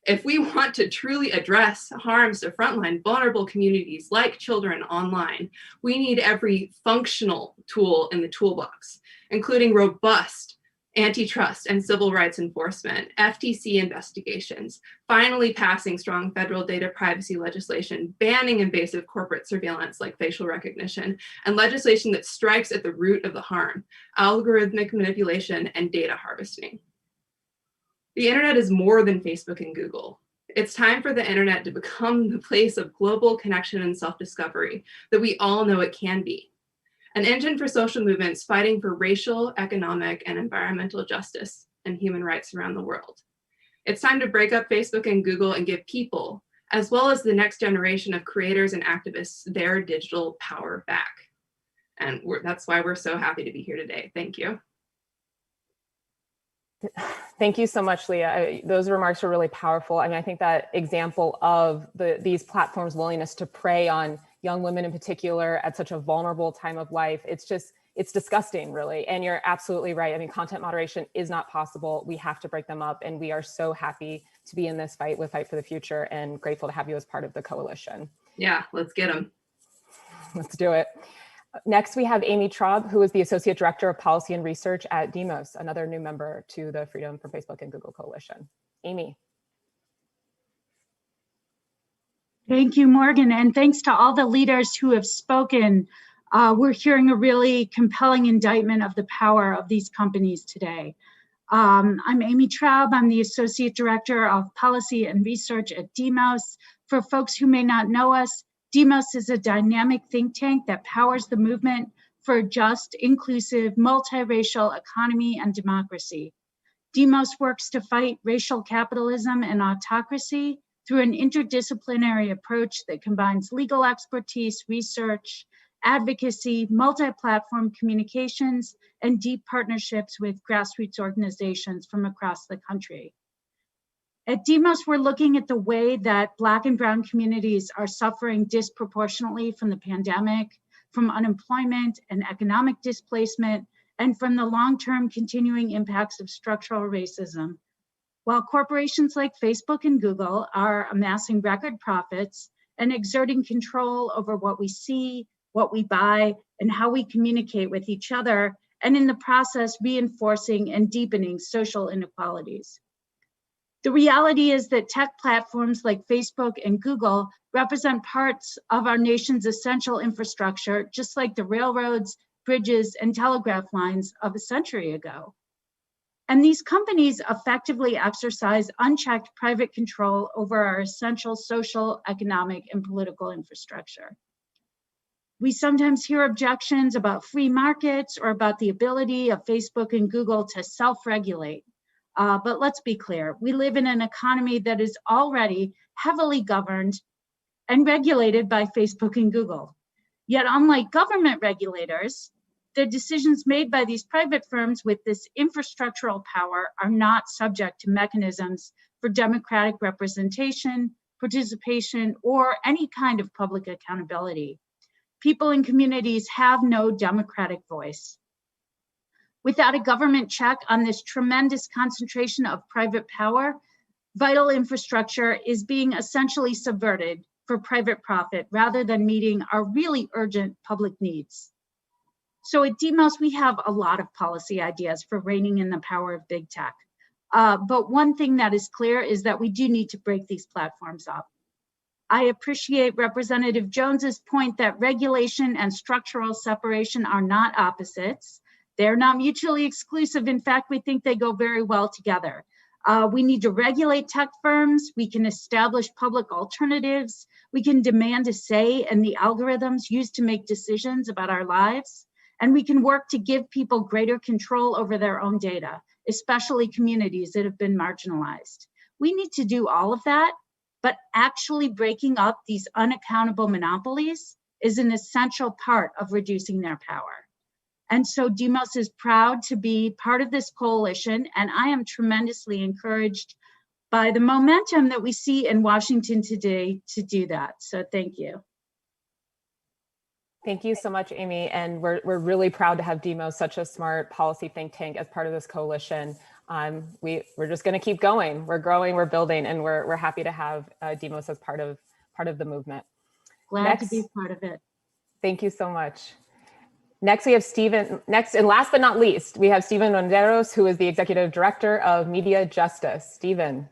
[SPEAKER 9] If we want to truly address harms to frontline vulnerable communities like children online, we need every functional tool in the toolbox, including robust antitrust and civil rights enforcement, FTC investigations, finally passing strong federal data privacy legislation, banning invasive corporate surveillance like facial recognition, and legislation that strikes at the root of the harm, algorithmic manipulation and data harvesting. The internet is more than Facebook and Google. It's time for the internet to become the place of global connection and self-discovery that we all know it can be. An engine for social movements fighting for racial, economic, and environmental justice and human rights around the world. It's time to break up Facebook and Google and give people, as well as the next generation of creators and activists, their digital power back. And that's why we're so happy to be here today. Thank you.
[SPEAKER 5] Thank you so much, Leah. Those remarks were really powerful. I mean, I think that example of these platforms' willingness to prey on young women in particular at such a vulnerable time of life, it's disgusting, really. And you're absolutely right. I mean, content moderation is not possible. We have to break them up. And we are so happy to be in this fight with Fight for the Future and grateful to have you as part of the coalition.
[SPEAKER 9] Yeah, let's get them.
[SPEAKER 5] Let's do it. Next, we have Amy Traub, who is the Associate Director of Policy and Research at Demos, another new member to the Freedom from Facebook and Google Coalition. Amy.
[SPEAKER 10] Thank you, Morgan, and thanks to all the leaders who have spoken. We're hearing a really compelling indictment of the power of these companies today. I'm Amy Traub. I'm the Associate Director of Policy and Research at Demos. For folks who may not know us, Demos is a dynamic think tank that powers the movement for a just, inclusive, multiracial economy and democracy. Demos works to fight racial capitalism and autocracy through an interdisciplinary approach that combines legal expertise, research, advocacy, multi-platform communications, and deep partnerships with grassroots organizations from across the country. At Demos, we're looking at the way that Black and Brown communities are suffering disproportionately from the pandemic, from unemployment and economic displacement, and from the long-term continuing impacts of structural racism. While corporations like Facebook and Google are amassing record profits and exerting control over what we see, what we buy, and how we communicate with each other, and in the process reinforcing and deepening social inequalities. The reality is that tech platforms like Facebook and Google represent parts of our nation's essential infrastructure, just like the railroads, bridges, and telegraph lines of a century ago. And these companies effectively exercise unchecked private control over our essential social, economic, and political infrastructure. We sometimes hear objections about free markets or about the ability of Facebook and Google to self-regulate. But let's be clear, we live in an economy that is already heavily governed and regulated by Facebook and Google. Yet unlike government regulators, the decisions made by these private firms with this infrastructural power are not subject to mechanisms for democratic representation, participation, or any kind of public accountability. People in communities have no democratic voice. Without a government check on this tremendous concentration of private power, vital infrastructure is being essentially subverted for private profit rather than meeting our really urgent public needs. So at Demos, we have a lot of policy ideas for reining in the power of big tech. But one thing that is clear is that we do need to break these platforms up. I appreciate Representative Jones's point that regulation and structural separation are not opposites. They're not mutually exclusive. In fact, we think they go very well together. We need to regulate tech firms. We can establish public alternatives. We can demand a say in the algorithms used to make decisions about our lives. And we can work to give people greater control over their own data, especially communities that have been marginalized. We need to do all of that, but actually breaking up these unaccountable monopolies is an essential part of reducing their power. And so Demos is proud to be part of this coalition, and I am tremendously encouraged by the momentum that we see in Washington today to do that. So thank you.
[SPEAKER 5] Thank you so much, Amy. And we're really proud to have Demos, such a smart policy think tank, as part of this coalition. We're just going to keep going. We're growing, we're building, and we're happy to have Demos as part of the movement.
[SPEAKER 10] Glad to be part of it.
[SPEAKER 5] Thank you so much. Next, we have Stephen. Next, and last but not least, we have Stephen Ronderos, who is the Executive Director of Media Justice. Stephen.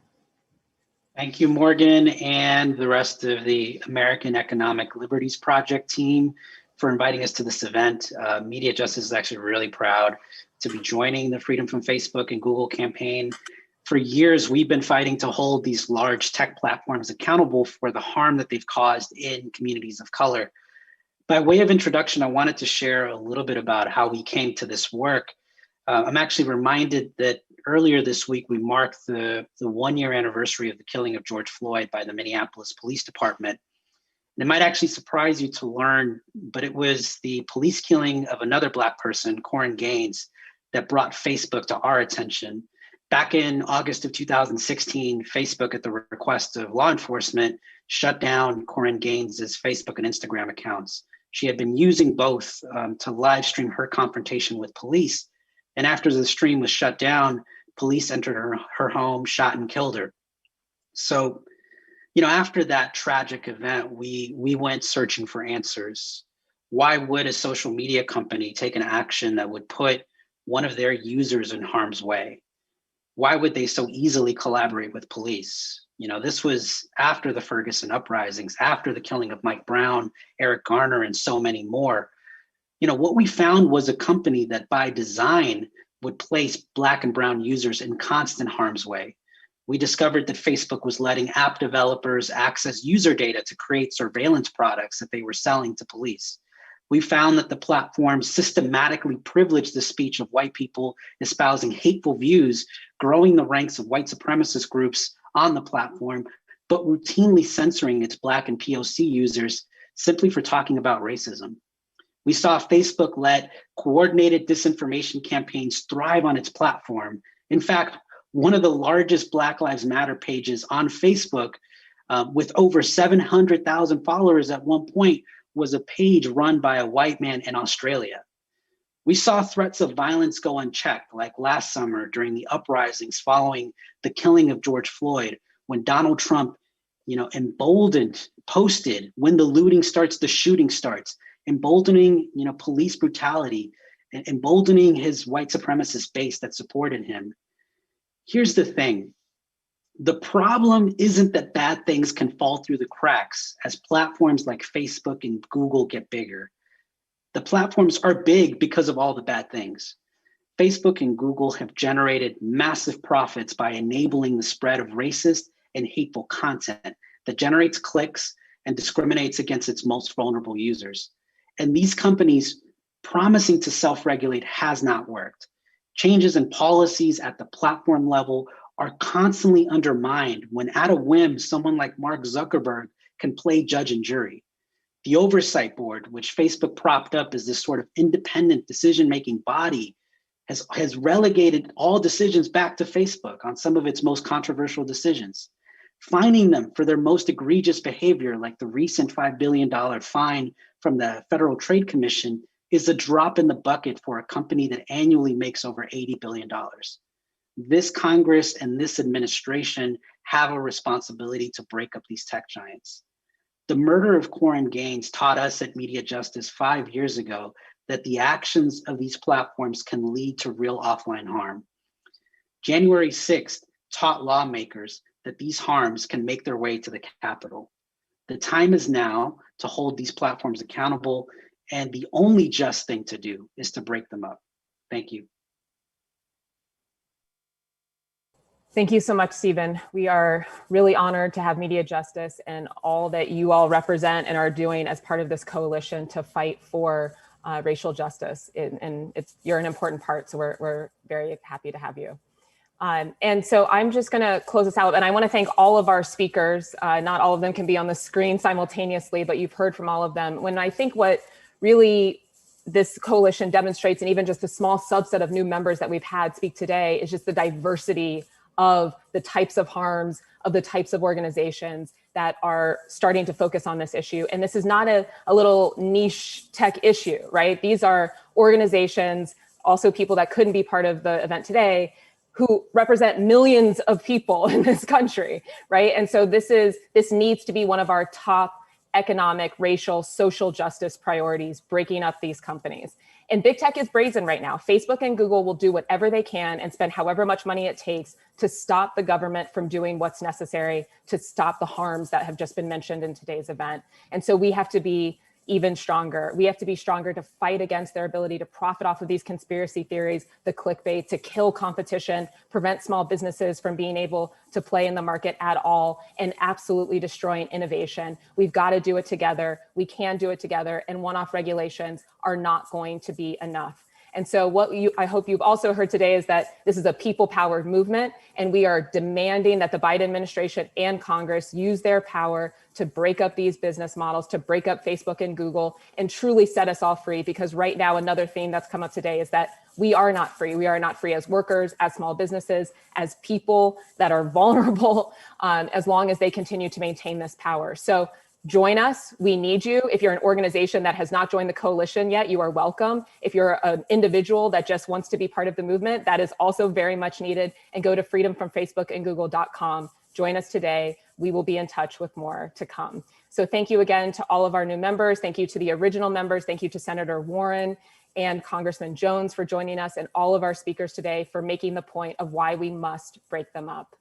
[SPEAKER 11] Thank you, Morgan, and the rest of the American Economic Liberties Project team for inviting us to this event. Media Justice is actually really proud to be joining the Freedom from Facebook and Google campaign. For years, we've been fighting to hold these large tech platforms accountable for the harm that they've caused in communities of color. By way of introduction, I wanted to share a little bit about how we came to this work. I'm actually reminded that earlier this week, we marked the 1-year anniversary of the killing of George Floyd by the Minneapolis Police Department. And it might actually surprise you to learn, but it was the police killing of another Black person, Corin Gaines, that brought Facebook to our attention. Back in August of 2016, Facebook, at the request of law enforcement, shut down Corin Gaines's Facebook and Instagram accounts. She had been using both to live stream her confrontation with police. And after the stream was shut down, police entered her home, shot and killed her. So, after that tragic event, we went searching for answers. Why would a social media company take an action that would put one of their users in harm's way? Why would they so easily collaborate with police? This was after the Ferguson uprisings, after the killing of Mike Brown, Eric Garner, and so many more. What we found was a company that by design would place Black and brown users in constant harm's way. We discovered that Facebook was letting app developers access user data to create surveillance products that they were selling to police. We found that the platform systematically privileged the speech of white people espousing hateful views, growing the ranks of white supremacist groups on the platform, but routinely censoring its Black and POC users simply for talking about racism. We saw Facebook let coordinated disinformation campaigns thrive on its platform. In fact, one of the largest Black Lives Matter pages on Facebook, with over 700,000 followers at one point, was a page run by a white man in Australia. We saw threats of violence go unchecked, like last summer during the uprisings following the killing of George Floyd, when Donald Trump, emboldened, posted, when the looting starts, the shooting starts, emboldening, police brutality, and emboldening his white supremacist base that supported him. Here's the thing. The problem isn't that bad things can fall through the cracks as platforms like Facebook and Google get bigger. The platforms are big because of all the bad things. Facebook and Google have generated massive profits by enabling the spread of racist and hateful content that generates clicks and discriminates against its most vulnerable users. And these companies promising to self-regulate has not worked. Changes in policies at the platform level are constantly undermined when at a whim, someone like Mark Zuckerberg can play judge and jury. The oversight board, which Facebook propped up as this sort of independent decision-making body, has relegated all decisions back to Facebook on some of its most controversial decisions. Fining them for their most egregious behavior, like the recent $5 billion fine from the Federal Trade Commission, is a drop in the bucket for a company that annually makes over $80 billion. This Congress and this administration have a responsibility to break up these tech giants. The murder of Corin Gaines taught us at Media Justice 5 years ago that the actions of these platforms can lead to real offline harm. January 6th taught lawmakers that these harms can make their way to the Capitol. The time is now to hold these platforms accountable, and the only just thing to do is to break them up. Thank you.
[SPEAKER 5] Thank you so much, Stephen. We are really honored to have Media Justice and all that you all represent and are doing as part of this coalition to fight for racial justice. And you're an important part, so we're very happy to have you. And so I'm just gonna close this out, and I wanna thank all of our speakers. Not all of them can be on the screen simultaneously, but you've heard from all of them. When I think what really this coalition demonstrates, and even just a small subset of new members that we've had speak today, is just the diversity of the types of harms, of the types of organizations that are starting to focus on this issue. And this is not a little niche tech issue, right? These are organizations, also people that couldn't be part of the event today, who represent millions of people in this country, right? And so this needs to be one of our top economic, racial, social justice priorities, breaking up these companies. And big tech is brazen right now. Facebook and Google will do whatever they can and spend however much money it takes to stop the government from doing what's necessary to stop the harms that have just been mentioned in today's event. And so we have to be even stronger. We have to be stronger to fight against their ability to profit off of these conspiracy theories, the clickbait, to kill competition, prevent small businesses from being able to play in the market at all, and absolutely destroying innovation. We've got to do it together. We can do it together, and one-off regulations are not going to be enough. And so I hope you've also heard today is that this is a people-powered movement, and we are demanding that the Biden administration and Congress use their power to break up these business models, to break up Facebook and Google, and truly set us all free. Because right now, another theme that's come up today is that we are not free. We are not free as workers, as small businesses, as people that are vulnerable, as long as they continue to maintain this power. So join us. We need you. If you're an organization that has not joined the coalition yet, you are welcome. If you're an individual that just wants to be part of the movement, that is also very much needed. And go to freedomfromfacebookandgoogle.com. Join us today. We will be in touch with more to come. So thank you again to all of our new members. Thank you to the original members. Thank you to Senator Warren and Congressman Jones for joining us, and all of our speakers today for making the point of why we must break them up.